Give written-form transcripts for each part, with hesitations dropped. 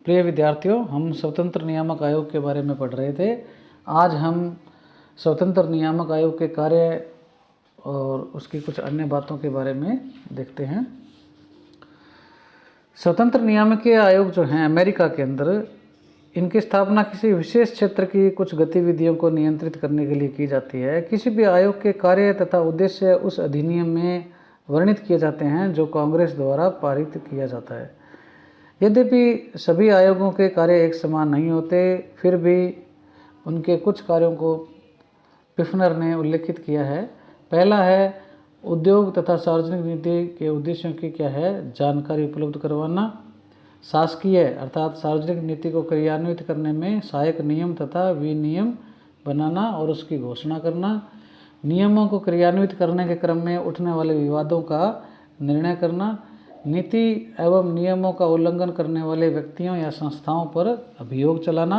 प्रिय विद्यार्थियों, हम स्वतंत्र नियामक आयोग के बारे में पढ़ रहे थे। आज हम स्वतंत्र नियामक आयोग के कार्य और उसकी कुछ अन्य बातों के बारे में देखते हैं। स्वतंत्र नियामकीय आयोग जो हैं अमेरिका के अंदर, इनकी स्थापना किसी विशेष क्षेत्र की कुछ गतिविधियों को नियंत्रित करने के लिए की जाती है। किसी भी आयोग के कार्य तथा उद्देश्य उस अधिनियम में वर्णित किए जाते हैं जो कांग्रेस द्वारा पारित किया जाता है। यद्यपि सभी आयोगों के कार्य एक समान नहीं होते, फिर भी उनके कुछ कार्यों को पिफनर ने उल्लेखित किया है। पहला है उद्योग तथा सार्वजनिक नीति के उद्देश्यों की क्या है, जानकारी उपलब्ध करवाना। शासकीय अर्थात सार्वजनिक नीति को क्रियान्वित करने में सहायक नियम तथा विनियम बनाना और उसकी घोषणा करना। नियमों को क्रियान्वित करने के क्रम में उठने वाले विवादों का निर्णय करना। नीति एवं नियमों का उल्लंघन करने वाले व्यक्तियों या संस्थाओं पर अभियोग चलाना।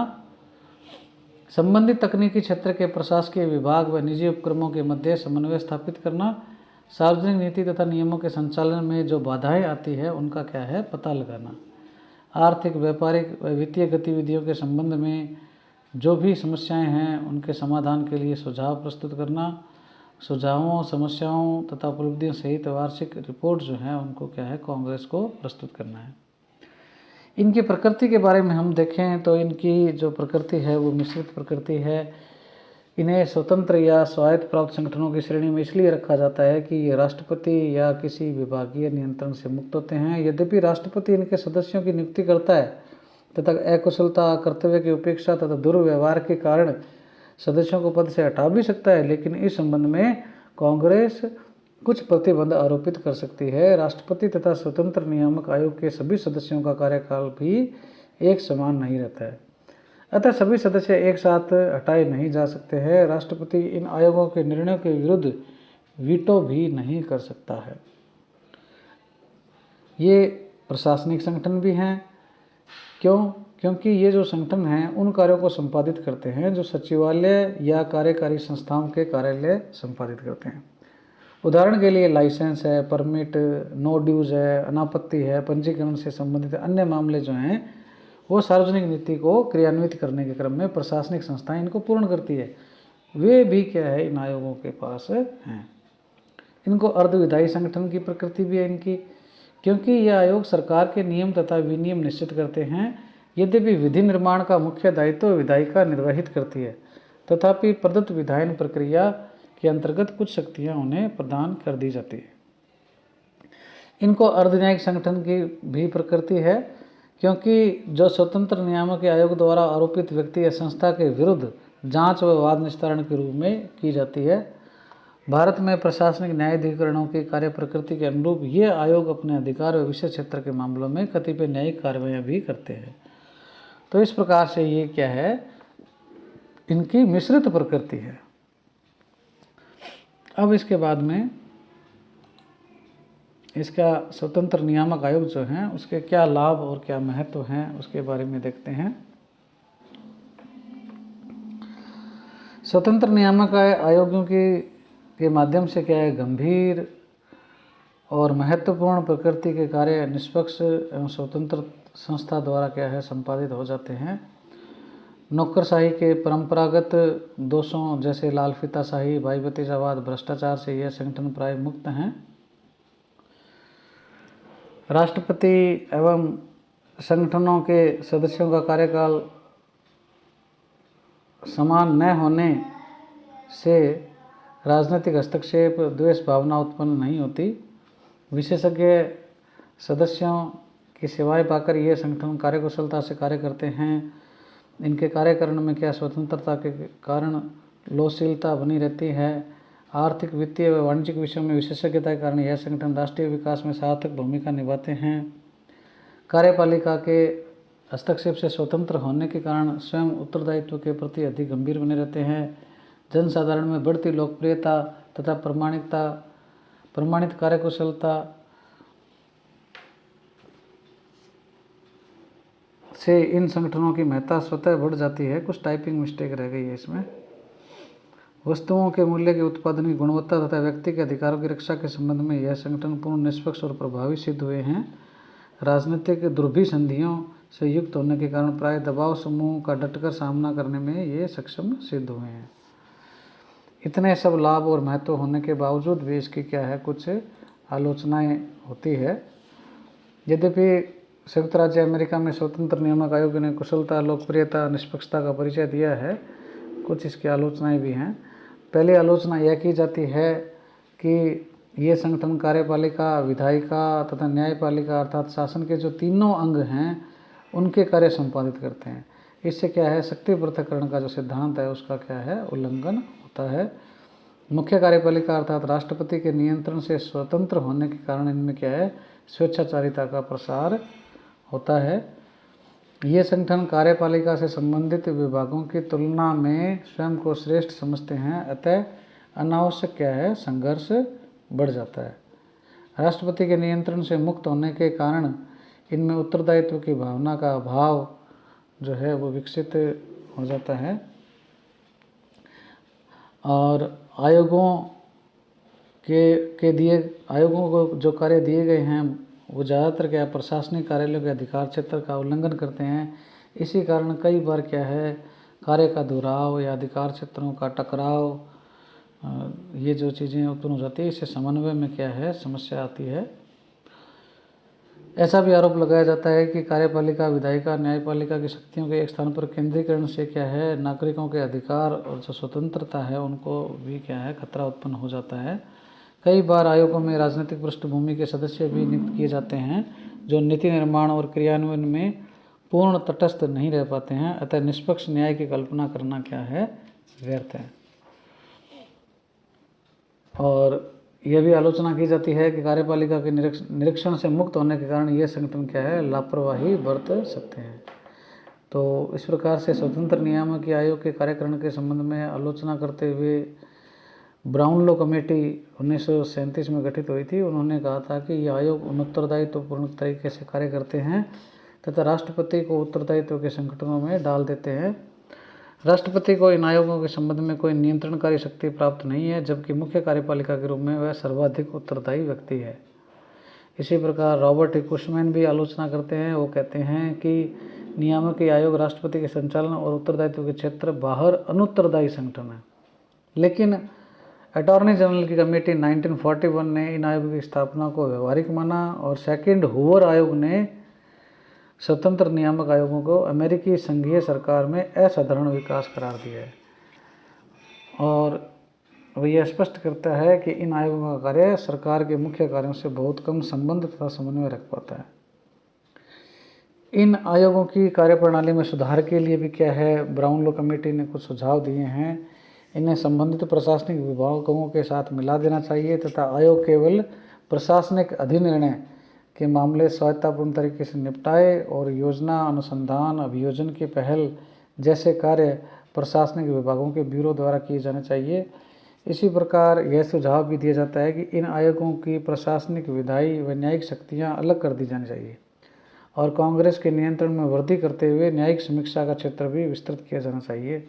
संबंधित तकनीकी क्षेत्र के प्रशासकीय विभाग व निजी उपक्रमों के मध्य समन्वय स्थापित करना। सार्वजनिक नीति तथा नियमों के संचालन में जो बाधाएं आती है उनका क्या है, पता लगाना। आर्थिक, व्यापारिक व वित्तीय गतिविधियों के संबंध में जो भी समस्याएं हैं उनके समाधान के लिए सुझाव प्रस्तुत करना। सुझावों, समस्याओं तथा उपलब्धियों सहित वार्षिक रिपोर्ट जो है उनको क्या है, कांग्रेस को प्रस्तुत करना है। इनकी प्रकृति के बारे में हम देखें तो इनकी जो प्रकृति है वो मिश्रित प्रकृति है। इन्हें स्वतंत्र या स्वायत्त प्राप्त संगठनों की श्रेणी में इसलिए रखा जाता है कि ये राष्ट्रपति या किसी विभागीय नियंत्रण से मुक्त होते हैं। यद्यपि राष्ट्रपति इनके सदस्यों की नियुक्ति करता है तथा अकुशलता, कर्तव्य की उपेक्षा तथा दुर्व्यवहार के कारण सदस्यों को पद से हटा भी सकता है, लेकिन इस संबंध में कांग्रेस कुछ प्रतिबंध आरोपित कर सकती है। राष्ट्रपति तथा स्वतंत्र नियामक आयोग के सभी सदस्यों का कार्यकाल भी एक समान नहीं रहता है, अतः सभी सदस्य एक साथ हटाए नहीं जा सकते हैं। राष्ट्रपति इन आयोगों के निर्णयों के विरुद्ध वीटो भी नहीं कर सकता है। ये प्रशासनिक संगठन भी हैं। क्योंकि ये जो संगठन हैं उन कार्यों को संपादित करते हैं जो सचिवालय या कार्यकारी संस्थाओं के कार्यालय संपादित करते हैं। उदाहरण के लिए लाइसेंस है, परमिट, नो ड्यूज है, अनापत्ति है, पंजीकरण से संबंधित अन्य मामले जो हैं वो सार्वजनिक नीति को क्रियान्वित करने के क्रम में प्रशासनिक संस्थाएं इनको पूर्ण करती है। वे भी क्या है, इन आयोगों के पास हैं। इनको अर्धविधायी संगठन की प्रकृति भी है इनकी, क्योंकि यह आयोग सरकार के नियम तथा विनियम निश्चित करते हैं। यद्यपि विधि निर्माण का मुख्य दायित्व विधायिका निर्वहित करती है, तथापि प्रदत्त विधायन प्रक्रिया के अंतर्गत कुछ शक्तियां उन्हें प्रदान कर दी जाती है। इनको अर्धन्यायिक संगठन की भी प्रकृति है, क्योंकि जो स्वतंत्र नियामक आयोग द्वारा आरोपित व्यक्ति या संस्था के विरुद्ध जांच व वाद निस्तारण के रूप में की जाती है। भारत में प्रशासनिक न्यायाधिकरणों की कार्य प्रकृति के अनुरूप ये आयोग अपने अधिकार व विषय क्षेत्र के मामलों में कतिपय न्यायिक कार्रवाइयाँ भी करते हैं। तो इस प्रकार से ये क्या है, इनकी मिश्रित प्रकृति है। अब इसके बाद में इसका स्वतंत्र नियामक आयोग जो है उसके क्या लाभ और क्या महत्व हैं उसके बारे में देखते हैं। स्वतंत्र नियामक आयोगों के माध्यम से क्या है, गंभीर और महत्वपूर्ण प्रकृति के कार्य निष्पक्ष एवं स्वतंत्र संस्था द्वारा क्या है, संपादित हो जाते हैं। नौकरशाही के परंपरागत दोषों जैसे लाल फीताशाही, भाई भतीजावाद, भ्रष्टाचार से यह संगठन प्राय मुक्त हैं। राष्ट्रपति एवं संगठनों के सदस्यों का कार्यकाल समान न होने से राजनीतिक हस्तक्षेप, द्वेष भावना उत्पन्न नहीं होती। विशेषज्ञ सदस्यों की सेवाएं पाकर यह संगठन कार्यकुशलता से कार्य करते हैं। इनके कार्यकरण में क्या स्वतंत्रता के कारण लोकशीलता बनी रहती है। आर्थिक, वित्तीय व वाणिज्यिक विषयों में विशेषज्ञता के कारण यह संगठन राष्ट्रीय विकास में सार्थक भूमिका निभाते हैं। कार्यपालिका के हस्तक्षेप से स्वतंत्र होने के कारण स्वयं उत्तरदायित्व के प्रति अधिक गंभीर बने रहते हैं। जनसाधारण में बढ़ती लोकप्रियता तथा प्रमाणित कार्यकुशलता से इन संगठनों की महत्ता स्वतः बढ़ जाती है। कुछ टाइपिंग मिस्टेक रह गई है इसमें। वस्तुओं के मूल्य के उत्पादन की गुणवत्ता तथा व्यक्ति के अधिकारों की रक्षा के संबंध में यह संगठन पूर्ण निष्पक्ष और प्रभावी सिद्ध हुए हैं। राजनीतिक दुर्भिसंधियों से युक्त होने के कारण प्राय दबाव समूह का डटकर सामना करने में ये सक्षम सिद्ध हुए हैं। इतने सब लाभ और महत्व होने के बावजूद भी इसकी क्या है, कुछ आलोचनाएं होती है। यद्यपि संयुक्त राज्य अमेरिका में स्वतंत्र नियामक आयोग ने कुशलता, लोकप्रियता, निष्पक्षता का परिचय दिया है, कुछ इसकी आलोचनाएं भी हैं। पहली आलोचना यह की जाती है कि ये संगठन कार्यपालिका, विधायिका तथा न्यायपालिका अर्थात शासन के जो तीनों अंग हैं उनके कार्य संपादित करते हैं। इससे क्या है, शक्ति पृथक्करण का जो सिद्धांत है उसका क्या है, उल्लंघन होता है। मुख्य कार्यपालिका अर्थात राष्ट्रपति के नियंत्रण से स्वतंत्र होने के कारण इनमें क्या है, स्वेच्छाचारिता का प्रसार होता है। ये संगठन कार्यपालिका से संबंधित विभागों की तुलना में स्वयं को श्रेष्ठ समझते हैं, अतः अनावश्यक क्या है, संघर्ष बढ़ जाता है। राष्ट्रपति के नियंत्रण से मुक्त होने के कारण इनमें उत्तरदायित्व की भावना का अभाव जो है वो विकसित हो जाता है और आयोगों को जो कार्य दिए गए हैं वो ज़्यादातर क्या है, प्रशासनिक कार्यालयों के अधिकार क्षेत्र का उल्लंघन करते हैं। इसी कारण कई बार क्या है, कार्य का दोहराव या अधिकार क्षेत्रों का टकराव, ये जो चीज़ें उत्पन्न हो जाती है, इससे समन्वय में क्या है, समस्या आती है। ऐसा भी आरोप लगाया जाता है कि कार्यपालिका, विधायिका, न्यायपालिका की शक्तियों के एक स्थान पर केंद्रीकरण से क्या है, नागरिकों के अधिकार और जो स्वतंत्रता है उनको भी क्या है, खतरा उत्पन्न हो जाता है। कई बार आयोगों में राजनीतिक पृष्ठभूमि के सदस्य भी नियुक्त किए जाते हैं जो नीति निर्माण और क्रियान्वयन में पूर्ण तटस्थ नहीं रह पाते हैं, अतः निष्पक्ष न्याय की कल्पना करना क्या है, व्यर्थ है। और यह भी आलोचना की जाती है कि कार्यपालिका के निरीक्षण से मुक्त होने के कारण ये संगठन क्या है, लापरवाही बरत सकते हैं। तो इस प्रकार से स्वतंत्र नियामक आयोग के कार्यकारण के संबंध में आलोचना करते हुए ब्राउनलो कमेटी 1937 में गठित हुई थी। उन्होंने कहा था कि ये आयोग उत्तरदायित्वपूर्ण तरीके से कार्य करते हैं तथा राष्ट्रपति को उत्तरदायित्व के संगठनों में डाल देते हैं। राष्ट्रपति को इन आयोगों के संबंध में कोई नियंत्रणकारी शक्ति प्राप्त नहीं है, जबकि मुख्य कार्यपालिका के रूप में वह सर्वाधिक उत्तरदायी व्यक्ति है। इसी प्रकार रॉबर्ट कुशमैन भी आलोचना करते हैं। वो कहते हैं कि नियामक आयोग राष्ट्रपति के संचालन और उत्तरदायित्व के क्षेत्र बाहर अनुत्तरदायी संगठन है, लेकिन अटॉर्नी जनरल की कमेटी 1941 ने इन आयोगों की स्थापना को व्यवहारिक माना और सेकंड हूवर आयोग ने स्वतंत्र नियामक आयोगों को अमेरिकी संघीय सरकार में असाधारण विकास करार दिया है। और वह यह स्पष्ट करता है कि इन आयोगों का कार्य सरकार के मुख्य कार्यों से बहुत कम संबंध तथा समन्वय रख पाता है। इन आयोगों की कार्यप्रणाली में सुधार के लिए भी क्या है, ब्राउनलो कमेटी ने कुछ सुझाव दिए हैं। इन्हें संबंधित प्रशासनिक विभागों के साथ मिला देना चाहिए तथा आयोग केवल प्रशासनिक अधिनिर्णय के मामले स्वायत्ततापूर्ण तरीके से निपटाए और योजना, अनुसंधान, अभियोजन की पहल जैसे कार्य प्रशासनिक विभागों के ब्यूरो द्वारा किए जाने चाहिए। इसी प्रकार यह सुझाव भी दिया जाता है कि इन आयोगों की प्रशासनिक, विधायी व न्यायिक शक्तियाँ अलग कर दी जानी चाहिए और कांग्रेस के नियंत्रण में वृद्धि करते हुए न्यायिक समीक्षा का क्षेत्र भी विस्तृत किया जाना चाहिए।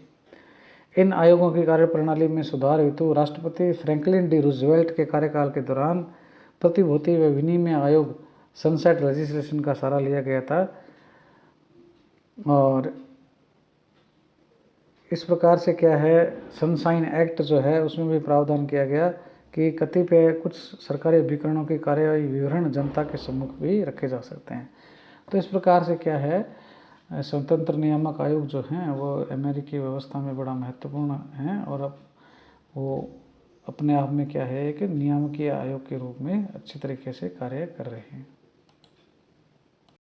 इन आयोगों की कार्यप्रणाली में सुधार हेतु राष्ट्रपति फ्रैंकलिन डी रूजवेल्ट के कार्यकाल के दौरान प्रतिभूति व विनिमय आयोग सनसेट लेजिस्लेशन का सहारा लिया गया था और इस प्रकार से क्या है, सनशाइन एक्ट जो है उसमें भी प्रावधान किया गया कि कतिपय कुछ सरकारी अभिकरणों की कार्यवाही विवरण जनता के सम्मुख भी रखे जा सकते हैं। तो इस प्रकार से क्या है, स्वतंत्र नियामक आयोग जो हैं वो अमेरिकी व्यवस्था में बड़ा महत्वपूर्ण हैं और अब वो अपने आप में क्या है कि नियामकीय आयोग के रूप में अच्छी तरीके से कार्य कर रहे हैं।